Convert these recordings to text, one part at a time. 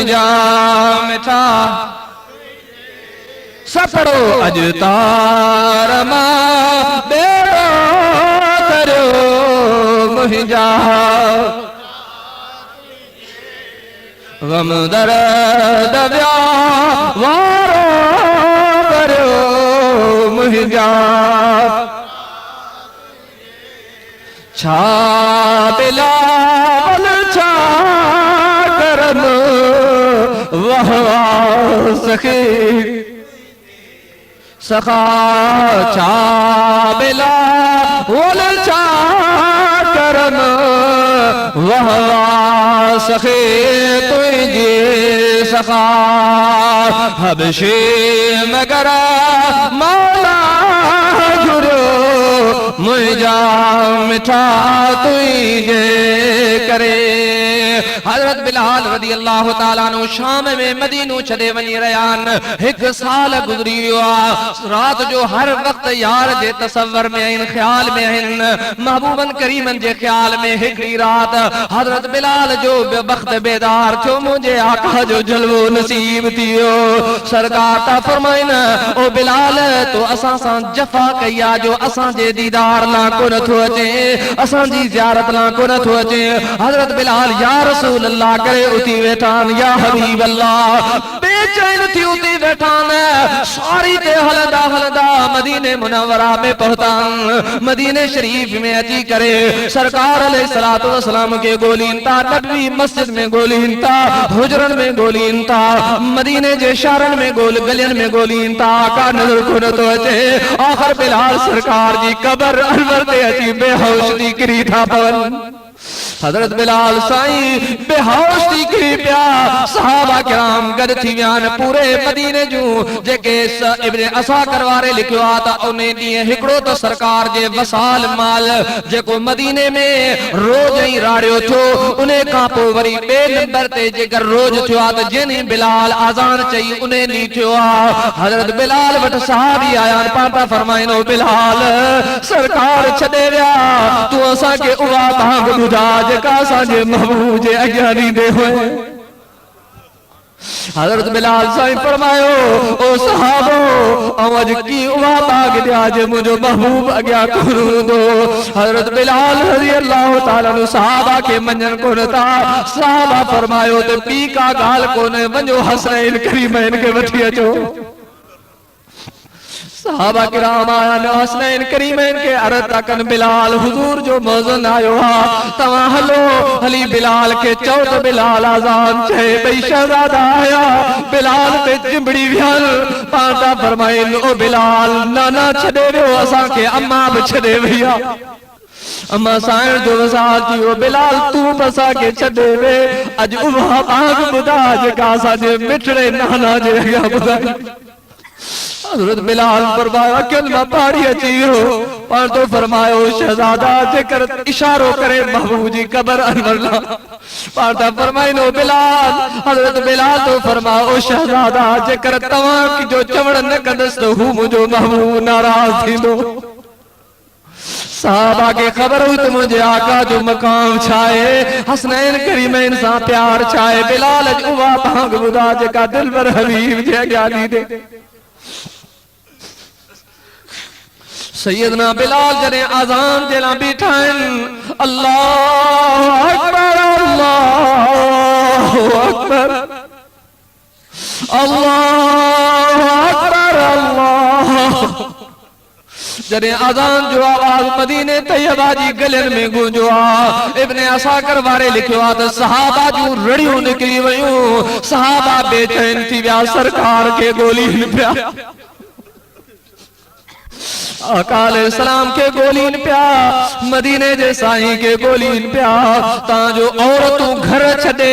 मुझा मिठा सपड़ो अज तार मां बेड़ो करो मुझा गम दर्द वारो करो मुझा छा बिलाल छा करम वह सखी सखा छा बिलाल छा करम वह सखी तुझे सखा हबशे मगर मौला जुरो मुझा मिठा तुझे करे। हजरत बिलाल रदी अल्लाह ताला नु शाम में मदीनो छदे वनी रयान। एक साल गुजरी रात जो हर वक्त यार जे तसव्वुर में आइन ख्याल में आइन महबूबन करीमन जे ख्याल में हिकड़ी रात हजरत बिलाल जो वक्त बेदार थियो मुझे आका जो जलवो नसीब थियो। सरकार ता फरमाइन ओ बिलाल तो असा सा जफा कया जो असा जे दीदार ला को न थो अचे असा जी ज़ियारत ला को न थो अचे। हजरत बिलाल या रसूल अल्लाह करे उती वेठान या हबीब अल्लाह बेचैन थी उती वेठान सारी ते हलदा हलदा मदीने मुनव्वरा में पहुंचान। मदीने शरीफ में अची करे सरकार अलैहिस्सलातु वस्सलाम के गोलीन ता नबवी मस्जिद में गोलीन ता हुजरन में गोलीन ता मदीने जे शहरन में गोल गलियन में गोलीन ता का नजर को न तो अचे। आखिर बिलाल सरकार जी कबर अनवर ते अची बेहोश दी करी था पवन। हजरत बिलाल साईं बेहोश थी करी पिया सहाबा किराम गद थी वियान पूरे मदीने जूं जेके इब्ने असाकर वारे लिखियो आ त उन्हें ॾींहुं हिकिड़ो त सरकार जे वसाल माल जेको मदीने में रोज ही राड़ियो थियो उन्हें खां पोइ वरी ॿिए नंबर ते जेकर रोज थियो आ त जिन बिलाल आज़ान चई उन्हें ॾींहुं थियो आ। हजरत बिलाल वटि सहाबी आया पाता फरमाइनो बिलाल सरकार छॾे विया तूं असांखे उहा भांग ॿुधा जेका असांजे महबूब जे अॻियां ॾींदे हुए। हजरत बिलाल साईं फरमायो ओ सहाबो ऐं अॼु की उहा बाग ॾिया जे मुंहिंजो महबूब अॻियां कोन हूंदो। हजरत बिलाल रज़ी अल्लाह ताला नु सहाबा खे मञनि कोन था। सहाबा फरमायो त ॿी का ॻाल्हि कोन्हे वञो हसनैन करीमैन खे वठी अचो। सहाबा किराम आया न हसनैन करीमैन के अर्ज़ था कन बिलाल हुजूर जो मौज़न आयो हा तव्हां हलो हली बिलाल के चओ त बिलाल आज़ान चए भई शहज़ादा आया बिलाल ते चिंबड़ी वियल पाता फरमाइन ओ बिलाल नाना छॾे वियो असांखे अम्मा बि छॾे वई आहे अम्मा साइण जो वसाल थियो बिलाल तू बसा के छॾे वे अॼु उहा बाग ॿुधा जेका असांजे मिठड़े नाना जे अॻियां ॿुधाई। हजरत बिलाल फरमाया कलमा पाड़ी अची वियो पर तो फरमायो शहजादा जेकर इशारो करे महबूब जी कबर अनवर ला पाता फरमाइनो बिलाल। हजरत बिलाल तो फरमाओ शहजादा जेकर तव्हां जो चवण न कंदस तो हू मुंहिंजो महबूब नाराज थींदो। साहबा के खबर हुई तो मुझे आका जो मकाम छाए हसनैन करीमैन सा प्यार छाए बिलाल उवा भांग ॿुधा जेका दिल पर हबीब जे अॻियां ॾींदे। सैयदना बिलाल जने आज़ान जेला बीठा अल्लाह अकबर अल्लाह अकबर अल्लाह अकबर अल्लाह। जने आज़ान जो आवाज मदीने तैयबा जी गलियन में गूंजो आ। इब्ने असाकर वारे लिखियो आ त सहाबा जूं रड़ियूं निकिरी वयूं सहाबा बेचैन थी विया सरकार के गोलीन पिया आकाल सलाम के गोलीन पिया मदीने जे साईं के गोलीन पिया ताजो औरतूं घर छॾे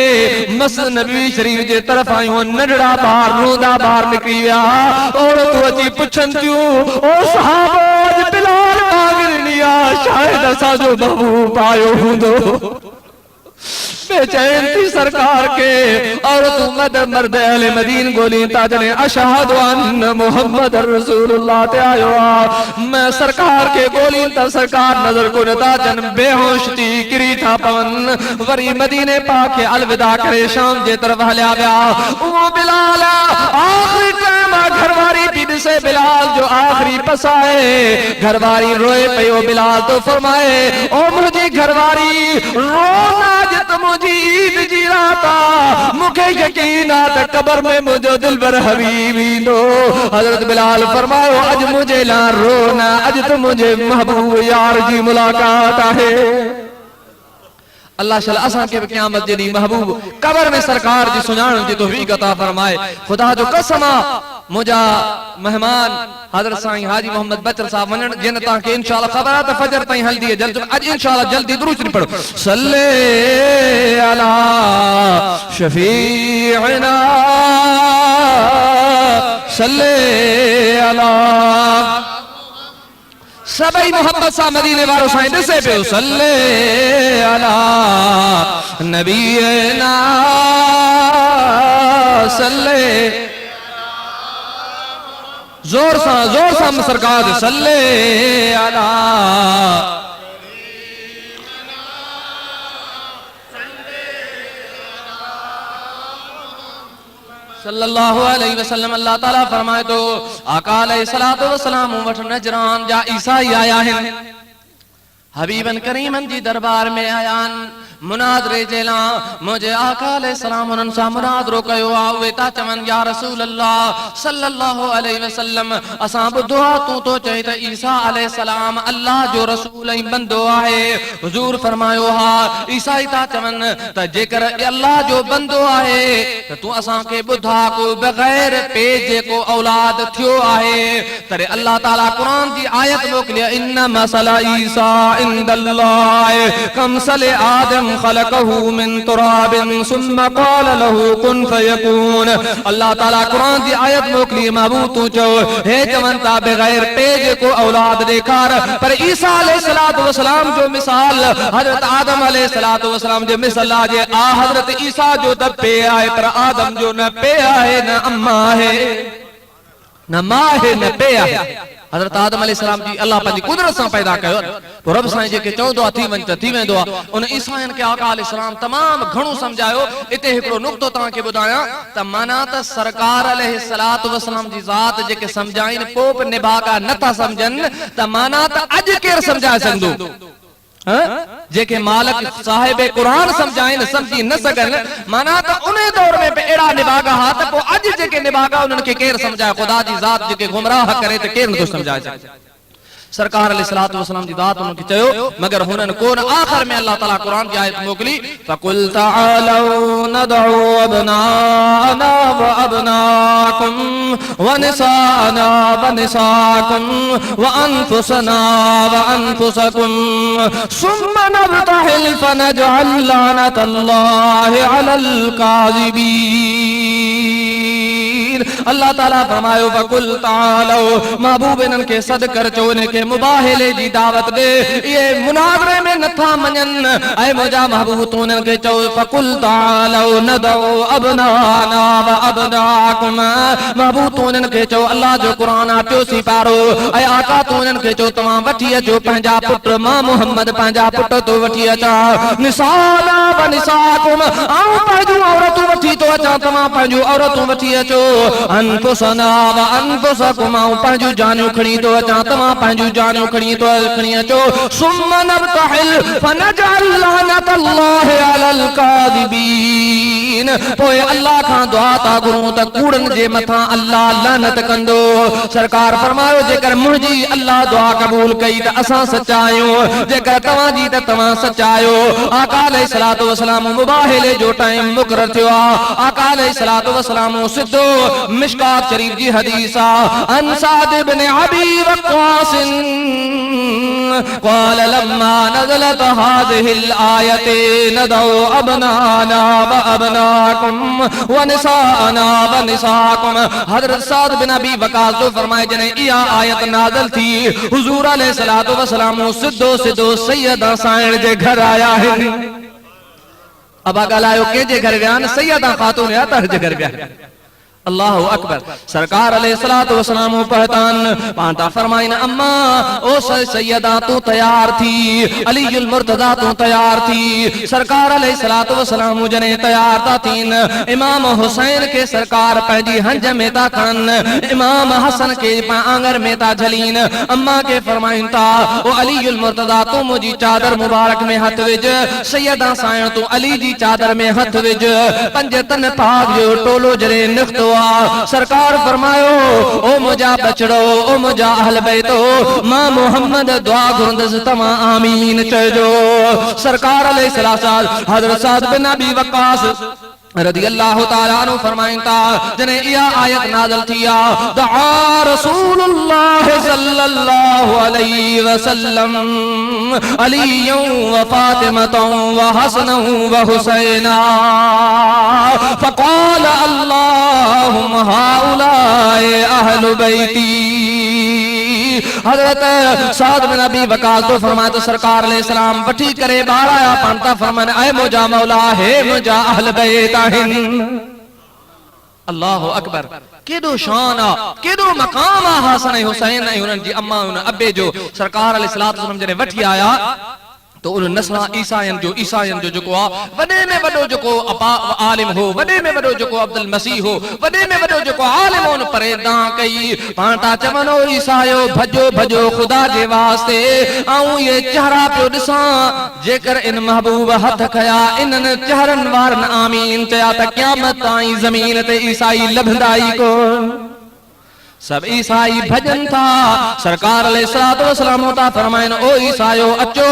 मस्जिद नबवी शरीफ जे तरफ आयूं नंढड़ा ॿार रोंदा ॿार निकिरी विया औरतूं अची पुछनि थियूं ओ सहाबो अॼु बिलाल बाग ॾिनी आहे शायदि असांजो महबूब आयो हूंदो। बेचैन थी सरकार के और तू मर्द अहले मदीन गोली ताजने अशहदु अन्न मुहम्मद रसूलुल्लाह ते आयो मैं सरकार के गोली ता सरकार नजर को ताजन बेहोश थी किरी था पवन वरी मदीने पाक के अलविदा करे शाम जे तरफ हलिया गया वो बिलाल आखिरी टाइम घरवारी बीबी से बिलाल जो आखिरी पसाए घरवारी रोए पयो बिलाल तो फरमाए ओ मुझे घरवारी रोना जत मुझे ईद जी राता मुखे यकीन आ कब्र में मुझे दिलबर हबीबी दो हजरत बिलाल फरमाओ अज मुझे ला रोना अज तो मुझे महबूब यार जी मुलाकात है अल्लाह शल्ला असा के क़यामत जदी महबूब कब्र में सरकार जी सुजान जी तौफीक अता फरमाए खुदा जो कसमा मुजा मेहमान हजरत साईं हाजी मोहम्मद बचर साहब वनन जिन ता के इंशाअल्लाह खबर आ फजर ताई हल्दी है जल्द आज इंशाअल्लाह जल्दी दुरूद पढ़ो सल्ले अला शफीअना सल्ले अला सबई मोहब्बत सा मदीने वालों साईं दसे पे सल्ले अला नबीना सल्ले जोर सा सरकार सल्ले अला सल्लल्लाहु अलैहि वसल्लम अल्लाह ताला फरमाए तो आका अलैहिस्सलातु वस्सलाम वठ नजरान जा ईसाई आया है हबीबन करीमन जी दरबार में आयान मुनादरे जेला मुझे आका अलैहिस्सलाम उन सा मुनादरो कयो आवे ता चमन या रसूल अल्लाह सल्लल्लाहु अलैहि वसल्लम असा बुधवा तू तो चई त ईसा अलैहिस्सलाम अल्लाह जो रसूल ऐं बंदो आहे हुजूर फरमायो हा ईसाई ता चमन त जेकर अल्लाह जो बंदो आहे त तू असा के बुधा को बगैर पेजे को औलाद थियो आहे तरे अल्लाह ताला कुरान जी आयत मोकलिया इन्ना मसला ईसा इंदल्लाह कमसल आदम खलकहू मिन तुराबिन सुम्मा क़ाल लहू कुन फयकून अल्लाह ताला कुरान जी आयत मोकली महबूब तू चो हे चवनता बगैर पेज को औलाद देखार पर ईसा अलैहिस्सलातु वस्सलाम जो मिसाल हजरत आदम अलैहिस्सलातु वस्सलाम जो मिसाल जे आ हजरत ईसा जो तब पे आए पर आदम जो न पे आए न अम्मा है न मां है न पे आए हजरत आदम अलैहिस्सलाम जी अल्लाह पंहिंजी कुदरत सां पैदा कयो तो रब साईं जेके चवंदो आहे थी वञ त थी वेंदो आहे उन ईसाइन खे आका अलैहिस्सलाम तमाम घणो समझायो इते हिकिड़ो नुक्तो तव्हांखे ॿुधायां त माना त सरकार अलैहिस्सलातु वस्सलाम जी ज़ात जेके समझाइन पोइ बि निभागा नथा समझनि त माना त अॼु केरु समझाए सघंदो जेके मालिक साहिब कुरान समझाइन समझी न सघन माना त उन दौर में भी एड़ा निभागा हा त पोइ अॼु जेके निभागा उन्हनि खे केरु समझाए खुदा जी ज़ात जेके गुमराह करे त केरु नथो समझाए सघे सरकार अलैहिस्सलातु वस्सलाम जी ज़ात उन्हनि खे चयो मगर हुननि कोन आखिर में अल्लाह ताला कुरान जी आयत मोकली फकुल तआलौ नदउ अबनाना व अबनाकुम व निसाना व निसाकुम व अनफुसना व अनफुसकुम सुम्मा नब्तहिल फनजअल लानतल्लाहि अलल काज़िबीन अल्लाह ताला फरमायो फकुल तआलौ महबूब इन्हनि खे सद कर चो इन्हनि खे मुबाहिले जी दावत दे ये मुनाज़रे में नथा मञन ऐं मुंहिंजा महबूब तूं उन्हनि खे चओ फकुल तआलौ नदउ अबनाना व अबनाकुम महबूब तूं उन्हनि खे चओ अल्लाह जो क़ुरान आहे टियों पारो ऐं आका तूं उन्हनि खे चओ तव्हां वठी अचो पंहिंजा पुट मां मुहम्मद पंहिंजा पुट तो वठी अचां निसाना व निसाकुम आऊं पंहिंजूं औरतूं वठी थो अचां तव्हां पंहिंजूं औरतूं वठी अचो अनफुसना व अनफुसकुम आऊं पंहिंजूं जानियूं खणी थो अचां तव्हां पंहिंजूं जानियूं खणी अचो सुम्मा नब्तहिल फनजअल लानतल्लाहि अलल काज़िबीन पोइ अल्लाह खां दुआ था घुरूं त कूड़नि जे मथां अल्लाह लानत कंदो सरकार फरमायो जेकर मुंहिंजी अल्लाह दुआ क़बूल कई त असां सचा आहियूं जेकर तव्हांजी त तव्हां सचा आहियो आका अलैहिस्सलातु वस्सलाम मुबाहिले जो टाइम मुक़रर थियो आहे आका अलैहिस्सलातु वस्सलाम सिधो मिशकात शरीफ जी हदीस आहे अन साद इब्न अबी वक़ास क़ाल लम्मा नज़लत हाज़िहिल आयत नदउ अबनाना व अबनाकुम व निसाना व निसाकुम हज़रत साद बिन अबी वक़ास जो फरमाए जने इहा आयत नाज़िल थी हुजूर अलैहिस्सलातु वस्सलाम सिधो सिधो सैयदा साईं जे घर आया आहिनि अबा ॻाल्हायो कंहिंजे घर विया आहिनि? सैयदा ख़ातून अतहर जे घर विया आहिनि। अल्लाहु अकबर। सरकार अलैहिस्सलातु वस्सलाम पहतान पांता फरमाइन अम्मा ओ सैयदा तू तैयार थी, अलीयुल मुर्तजा तू तैयार थी। सरकार अलैहिस्सलातु वस्सलाम जने तैयार था थीन, इमाम हुसैन के सरकार पंहिंजी हंज में था खणन, इमाम हसन के आंगर में था झलीन। अम्मा के फरमाइन था ओ अलीयुल मुर्तजा तू मुझी चादर मुबारक में हथ विझ, सैयदा साइण तू अली जी चादर में हथ विझ। पंज तन पाक जो टोलो जरे निख्तो सरकार फरमायो ओ मुझा बचड़ो, ओ मुझा अहल बैतो, मां मोहम्मद दुआ घुरंदस तमा आमीन चजो। सरकार अलैहिस्सलाम हजरत साद बिन अबी वक्कास रदियल्लाहु ताला अन्हु फरमाइन था जने इया आयत नाज़िल थिया दआ रसूलुल्लाह सल्लल्लाहु अलैहि वसल्लम अलीयन व फातिमतन व हसनन व हुसैना फक़ाल अल्लाहुम्मा हाउलाए अहलु बैती। हजरत साद बिन अबी वक्कास तो फरमाया तो सरकार अलैहिस्सलाम वठी करे बाहर आया पांता फरमान ऐ मुझा मौला है मुझा अहल बैत आहिन। अल्लाहु अकबर। केडो शान आ, केडो मकाम आ हसन ऐं हुसैन ऐं उन्हनि जी अम्मा उन अब्बे जो। सरकार अलैहिस्सलातु वस्सलाम जने वठी आया तो उन नस्ला ईसायन जो जेको आ वडे में वडो जेको आलिम हो, वडे में वडो जेको अब्दुल मसीह हो, वडे में वडो जेको आलिम उन परेदा कई पांता चवनो ईसायो भजो भजो खुदा जे वास्ते आऊं ये चेहरा पियो ॾिसां जेकर इन महबूब हथ खया इन्हनि चेहरन वारन आमीन चया त क़यामत ताईं ज़मीन ते ईसाई लभंदा ई कोन। सब ईसाई भजन था। सरकार अलैहिस्सलातु वस्सलाम ता फरमाइन ओ ईसायो अचो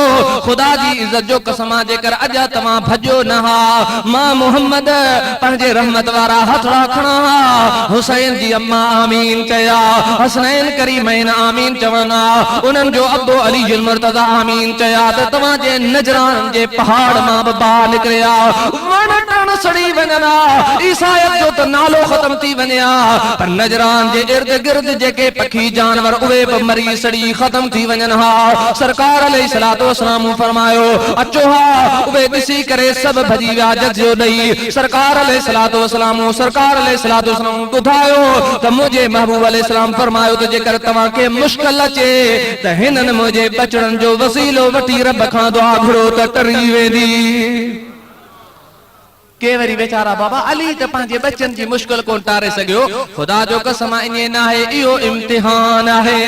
खुदा जी इज्जत जो कसम जेकर अजा तमा भजो न हा मां मोहम्मद पंहिंजे रहमत वारा हथड़ा खणा हुसैन जी अम्मा आमीन चया, हसनैन करीमैन आमीन चवना, उन्हनि जो अब्बो अली मुर्तजा आमीन चया त तव्हां जे नजरान जे पहाड़ मां बा निकरिया वण टण सड़ी वञना ईसायत जो त नालो ख़त्म थी वञा पर नजरान जे इर्द गिर्द जेके पखी जानवर उहे बि मरी सड़ी ख़त्म थी वञनि हा। सरकार अलैहिस्सलातु वस्सलाम फरमायो अचो हा उहे ॾिसी करे सभु भॼी विया जज़ियो ॾेई। सरकार अलैहिस्सलातु वस्सलाम ॿुधायो त मुंहिंजे महबूब अलैहिस्सलाम फरमायो त जेकर तव्हांखे मुश्किल अचे त हिननि मुंहिंजे बचड़नि जो वसीलो वठी रब खां दुआ घुरो त टरी वेंदी। के वरी बेचारा बाबा अली त पंहिंजे बच्चन जी मुश्किल कोन टारे सघियो। खुदा जो कसम ईअं न आहे, इहो इम्तिहान आहे।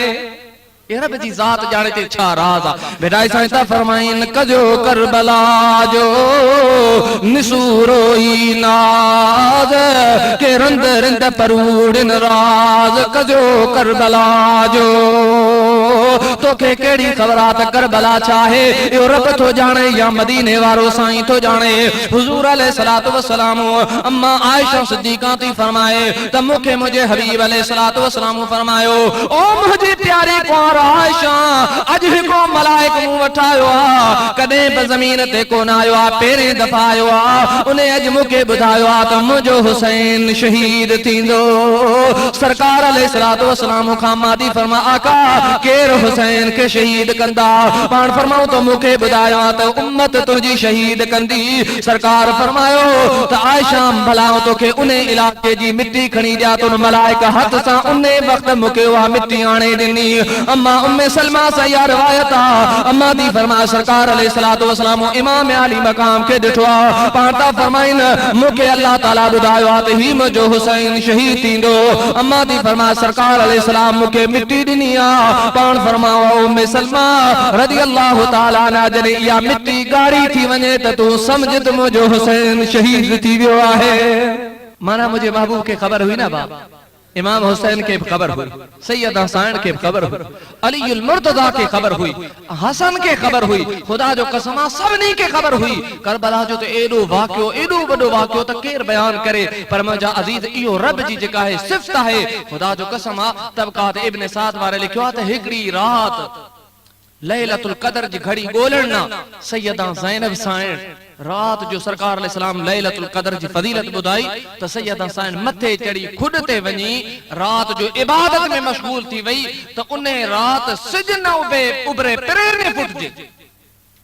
रब जी ज़ात जाने ते छा राज आ। बेटा साईं ता फरमाइन कजो करबला जो निसूरो ई नाज के रंद रंद परूड़न राज कजो करबला जो। तोखे केड़ी खबर आ त करबला चाहे यो रब तो जाने या मदीने वारो साईं तो जाने। हुजूर अलैहिस्सलातु वस्सलाम अम्मा आयशा सिद्दीका थी फरमाए त मूंखे मुंहिंजे हबीब अलैहिस्सलातु वस्सलाम फरमायो ओ मुंहिंजी प्यारी कुंवर आयशा अज हिको मलाइक मूं वठायो आ कदे ब ज़मीन ते कोन आयो आ, पहिरें दफ़ा आयो आ। उन अज मूंखे ॿुधायो आ त मुंहिंजो हुसैन शहीद थींदो। सरकार अलैहिस्सलातु वस्सलाम खां मादी फरमा आका केर हुसैन के शहीद कंदा? पाण फरमाऊं तो मूंखे ॿुधायो आ त उम्मत तुंहिंजी शहीद कंदी। सरकार फरमायो त आयशा भला तोखे उन इलाके जी मिट्टी खणी ॾिया त उन मलाइक हथ सां उन वक़्त मूंखे उहा मिट्टी आणे ॾिनी। अम्मा उम्मे सलमा से या रिवायत आ अम्मा दी फरमाया सरकार अलैहिस्सलातु वस्सलाम इमाम अली मकाम के ॾिठो आ पाता फरमाइन मूंखे अल्लाह ताला ॿुधायो आ त ही मुंहिंजो हुसैन शहीद थींदो। अम्मा दी फरमाया सरकार अलैहिस्सलाम मूंखे मिट्टी ॾिनी आ। पाण फरमाओ उम्मे सलमा रदियल्लाहु ताला अन्हा जॾहिं इहा मिट्टी ॻाढ़ी थी वञे त तूं सम्झ त मुंहिंजो हुसैन शहीद थी वियो आहे। माना मुंहिंजे महबूब खे ख़बर हुई न बाबा, इमाम हुसैन के खबर हुई, सैयदा साइण के खबर हुई, अलीयुल मुर्तजा के खबर हुई, हसन के खबर हुई, खुदा जो कसम सभिनी के खबर हुई। करबला जो तो एडो वाक़ियो एडो वडो वाक़ियो त केर बयान करे पर मुंहिंजा अज़ीज इहो रब जी जेका है सिफ़त है। खुदा जो कसम तबकात इब्न साद वारे लिखियो आ त हिकड़ी रात लैलतुल क़द्र जी घड़ी ॻोल्हण ना सैयदा ज़ैनब साइण रात जो सरकार अलैहिस्सलाम लैलतुल क़द्र जी फजीलत ॿुधाई त सैयदा साइण मथे चढ़ी खुड ते वञी रात जो इबादत में मशगूल थी वई त उन रात सिज न उभरे पिरे फुटजे।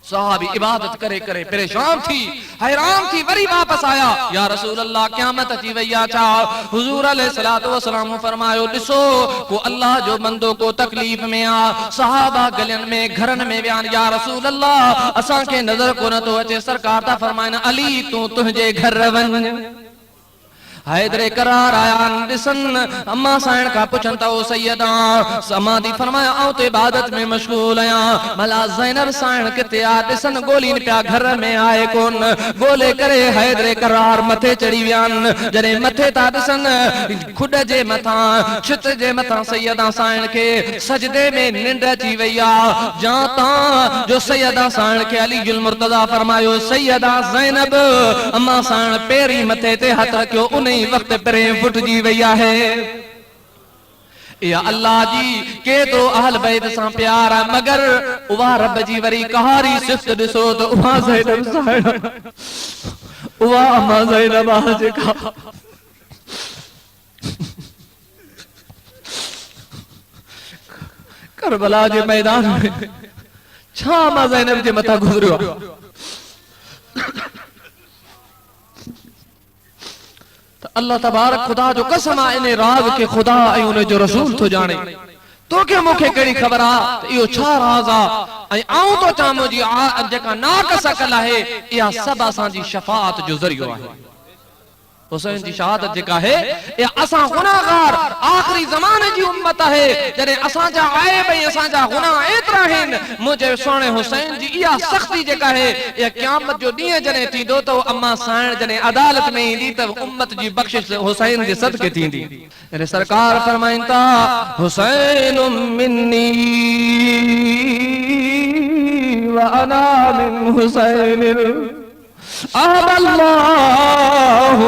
सहाबी इबादत करे करे परेशान थी, हैरान थी, वरी वापस आया, या रसूल अल्लाह क़यामत अची वई आ छा? हुजूर अलैहिस्सलातु वस्सलाम फरमायो, ॾिसो को अल्लाह जो बंदो को तकलीफ़ में आ। सहाबा गलियन में घरन में वियान, या रसूल अल्लाह असां खे नज़र को नथो अचे। सरकार था फरमाइन, अली तूं तुंहिंजे घर वञ। हैदरे करार आया ॾिसन, अम्मा साइण का पुछन था, ओ सैयदा समाधी फरमाया आऊं तो इबादत में मशगूल आहियां। भला ज़ैनब साइण किथे आ? ॾिसन ॻोल्हीन पिया, घर में आए कोन। ॻोल्हे करे हैदरे करार मथे चढ़ी वियान। जॾहिं मथे था ॾिसन, खुड जे मथां छित जे मथां सैयदा साइण खे सजदे में निंड अची वई आ। जाता जो सैयदा साइण खे अलीजुल मुर्तज़ा फरमायो, सैयदा ज़ैनब अम्मा साइण पेरी मथे ते हथ रखियो, उन वक्त परें फुटजी वई आहे। या अल्लाह जी केतिरो अहल बैत सां प्यार आहे, मगर उहा रब जी वरी कहारी सिफ़त ॾिसो त उहा ज़ैनब साइण, उहा अम्मा ज़ैनब आहे जेका करबला जे मैदान में छा अम्मा ज़ैनब जे मथां गुज़रियो आहे। अल्लाह तबारक खुदा जो कसम आहे, इन राज के खुदा ऐं उन जो रसूल थो जाने। तोखे मूंखे कहिड़ी ख़बर आहे त इहो छा राज आहे? ऐं आऊं तो चां मुंहिंजी जेका नाक सकल आहे, इहा सभु असांजी शफ़ाअत जो ज़रियो आहे। हुसैन जी शहादत जेका है, या असां गुनाहगार आखिरी ज़माने जी उम्मत है, जॾहिं असांजा आइब ऐं असांजा गुनाह एतिरा आहिनि। मुंहिंजे सोणे हुसैन जी इहा सख़्ती जेका है, या क़यामत जो ॾींहुं जॾहिं थींदो त अम्मा साइण जॾहिं अदालत में ईंदी त उम्मत जी बख़्शिश हुसैन जे सदके थींदी। यानी सरकार फरमाइनि था, हुसैन मिन्नी व अना मिन हुसैन अहब्बल्लाहु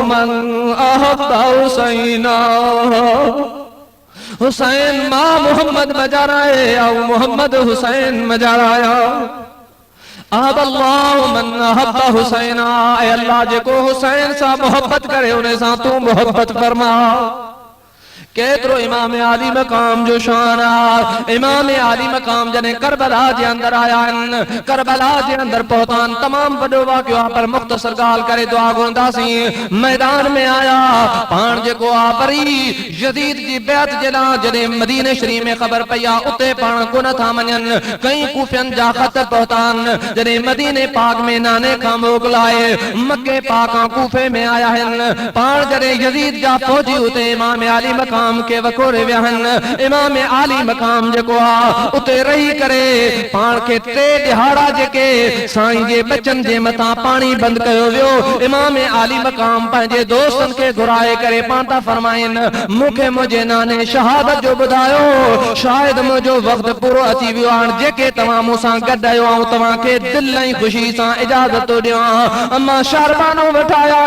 मन अहब्बा हुसैना। हुसैन मां मोहम्मद मजाराए ऐं मोहम्मद हुसैन मजाराया। अहब्बल्लाहु मन अहब्बा हुसैना, ऐ अल्लाह जेको हुसैन सां मोहब्बत करे उन सां तू मोहब्बत फरमा। केतिरो इमाम आली मकाम जो शान आहे। इमाम आली मकाम जॾहिं करबला जे अंदर आया आहिनि, करबला जे अंदर पहुतान, तमाम वॾो वाक़ियो आहे, पर मुख़्तसर ॻाल्हि करे दुआ घुरंदासीं। मैदान में आया पाण जेको आहे वरी यज़ीद जी बैत जे लाइ जॾहिं मदीने शरीफ़ में ख़बर पई आहे, उते पाण कोन था वञनि। कई कूफियन जा ख़त पहुतान, जॾहिं मदीने पाक में नाने खां मोकिलाए मके पाक खां कूफे में आया आहिनि। पाण जॾहिं यज़ीद जा फौजी उते इमाम आली मकाम के वकोरे वियाहन। इमाम आली मकाम जेको आ उते रही करे पाण के 3 दिहाड़ा जेके साईं जे बचन जे मथा पानी बंद कयो वियो। इमाम आली मकाम पंहिंजे दोस्तन के घुराए करे पाण था फरमाइन, मूंखे मुंहिंजे नाने शहादत जो ॿुधायो, शायद मुंहिंजो वक़्त पूरो अची वियो आहे। जेके तव्हां मूंसां गॾु आहियो आऊं तव्हांखे दिलि ऐं ख़ुशी सां इजाज़त थो ॾियां। अम्मा शहरबानो वठाया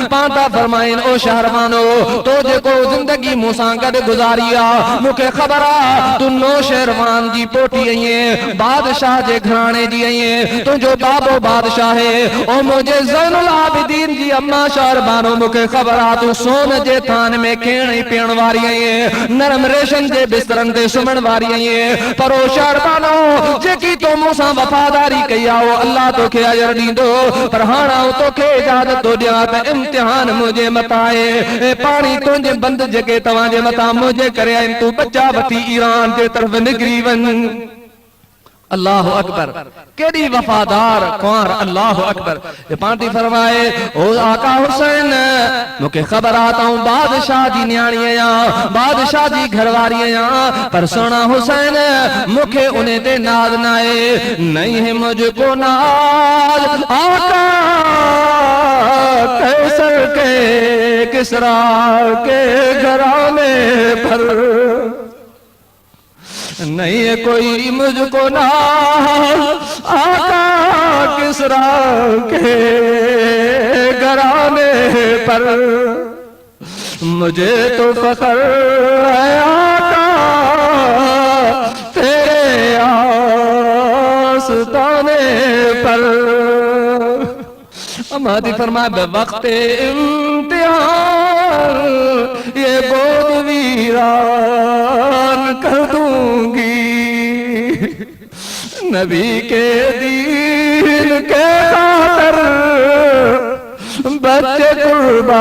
पाण था फरमाइन, ओ शहरबानो तो जेको ज़िंदगी मूंसां गॾु गुज़ारी आहे, मूंखे ख़बर आहे तूं नौशहरवान जी पोटी आहीं, बादशाह जे घराणे जी आहीं, तुंहिंजो बाबो बादशाह है। ओ मुंहिंजे ज़ैनुल आबिदीन जी अम्मा शहरबानो, मूंखे ख़बर आहे तूं सोन जे थान में खेण ऐं पीअण वारी आहीं, नरम रेशम जे बिस्तरनि ते सुम्हण वारी आहीं। पर ओ शहरबानो, जेकी तो मूंसां वफ़ादारी कई आहे, उहो अल्लाह तोखे अजर ॾींदो। पर हाणे आऊं तोखे इजाज़त थो ॾियां त इम्तिहान मुंहिंजे मथां आहे। पाणी तुंहिंजे बंद जेके तव्हांजे मथा मुझे करे आइन, तू बच्चा वठी ईरान जे तरफ निकरी वन। अल्लाह अकबर, केड़ी वफादार कुंवर, अल्लाह अकबर। ये पांटी फरमाए, ओ आका हुसैन, मूंखे ख़बर आ ताऊं बादशाह जी न्याणी आहियां, बादशाह जी घरवारी आहियां, पर सोना हुसैन मूंखे उन ते नाज़ न आहे। नहीं है मुझको नाज़ आका कैसर के किसरा के घराने पर, नहीं है कोई मुझको नाज़ आका किसरा के घराने पर। मुझे तो फख्र है आका तेरे आस्ताने पर। हमारी फरमाए वक्त इम्तिहान ये गोद वीरान कर दूंगी, नबी के दीन के खातिर बच्चे कुर्बान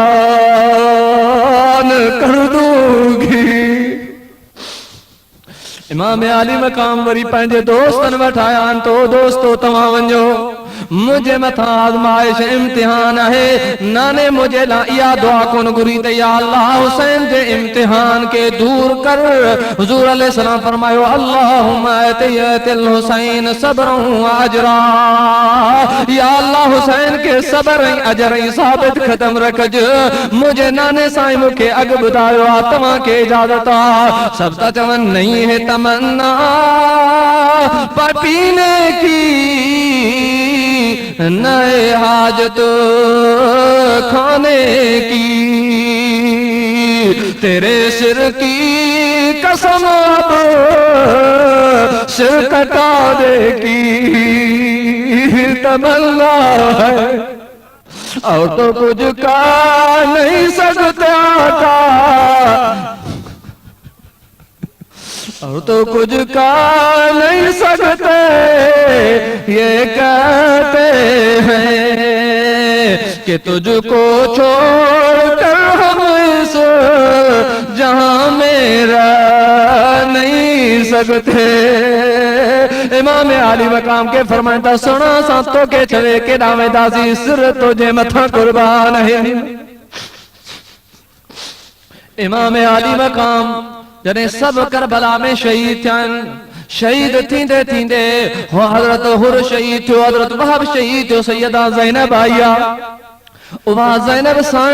कर दूंगी। इमाम आली मकाम वरी पंहिंजे दोस्तन वठाया तो दोस्तो तव्हां वञो, मुझे मथा आज़माइश इम्तिहान है। नाने मुझे ला इया दुआ कोन घुरी त या अल्लाह हुसैन जे इम्तिहान के दूर कर। हुजूर अलैहिस्सलाम फरमायो अल्लाहुम्मा अतिल हुसैन सब्रन व अजरा। या अल्लाह हुसैन के सब्र ऐं अजर ऐं साबित खत्म रखज। मुझे नाने साईं मुखे अग बुधायो आ तव्हां के इजाजत आ। सब ता चवन नहीं है तमन्ना पीने की, नए हाजत खाने की, तेरे सिर की कसम अब सिर कटा दे की तमन्ना है। और तो कुछ का नहीं सकते आका, और तो कुछ का नहीं सकते ये कहते हैं कि तुझको छोड़कर हम इस जहां में रह नहीं सकते। इमाम आली मकाम के फरमाइता सुना सातो के छवे के नामे दासी सिर तुझे मथा कुर्बान है। इमाम आली मकाम जने सब करबला में शहीद थियन, शहीद थींदे थींदे हो हजरत हुर शहीद थियो, हजरत वहाब शहीद थियो, सैयदा ज़ैनब आया। उहा ज़ैनब साण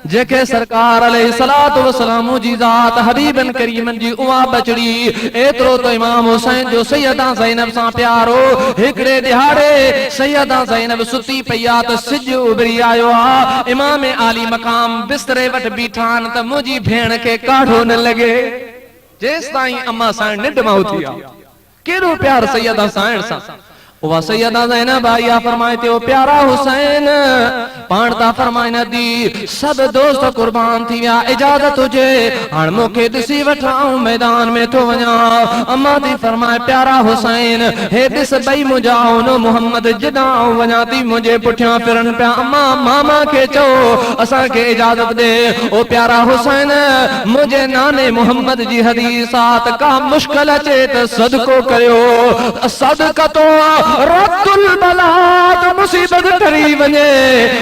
जेके सरकार अलैहिस्सलातु वस्सलाम जी ज़ात हबीबन करीमन जी उहा बचड़ी। एतिरो तो इमाम हुसैन जो सैयदा ज़ैनब सां प्यारो। हिकड़े दिहाड़े सैयदा ज़ैनब सुती पई आ त सिज उभरी आयो आ। इमाम आली मकाम बिस्तरे वट बीठान त मुंहिंजी भेण खे काढ़ो न लगे जेस ताईं अम्मा साण निंड मां उथी आ। केड़ो प्यार सैयदा साण सां। उहा सैयदा ज़ैनब आया फरमाए थियो प्यारा हुसैन पाण ता फरमाए नदी सब दोस्त कुर्बान थी विया, इजाजत हुजे हाण मूंखे ॾिसी वठां मैदान में थो वञा। अम्मा थी फरमाए प्यारा हुसैन हे ॾिस ॿई मुंहिंजा हुन मोहम्मद जॾां वञा थी मुंहिंजे पुठियां फिरन पिया। अम्मा मामा खे चओ असांखे इजाजत ॾे। ओ प्यारा हुसैन मुंहिंजे नाने मोहम्मद जी हदीसात का मुश्किल अचे त सदको करियो, सदक़तो रद्दुल बलात मुसीबत टरी वञे।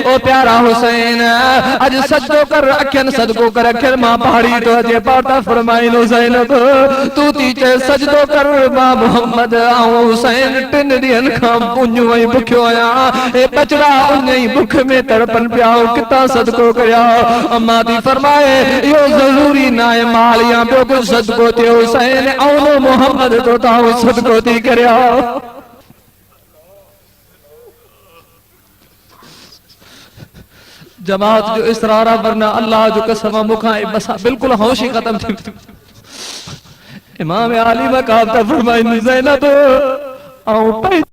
ओ प्यारा हुसैन अज सजदो कर अखियन सदको कर अखियन मां पहाड़ी तो अजे पाता फरमाइनो ज़ैनब तू ती चे सजदो कर मां मोहम्मद आऊं हुसैन टिन ॾींहंनि खां पुञो ऐं बुखियो आहियां। ए बचड़ा उन ई बुख में तड़पन पिया कितां सदको करिया। अम्मा थी फरमाए इहो ज़रूरी न आहे माल या ॿियो कुझु सदको थियो हुसैन आऊं मोहम्मद तो ताऊं सदको थी करिया। जमात जो इसरारा वरना अल्लाह जो कसम मुखा बस बिल्कुल होश ही खत्म थी। इमाम आली मकाम ता फरमाइंदी ज़ैनब आऊं पंहिंजी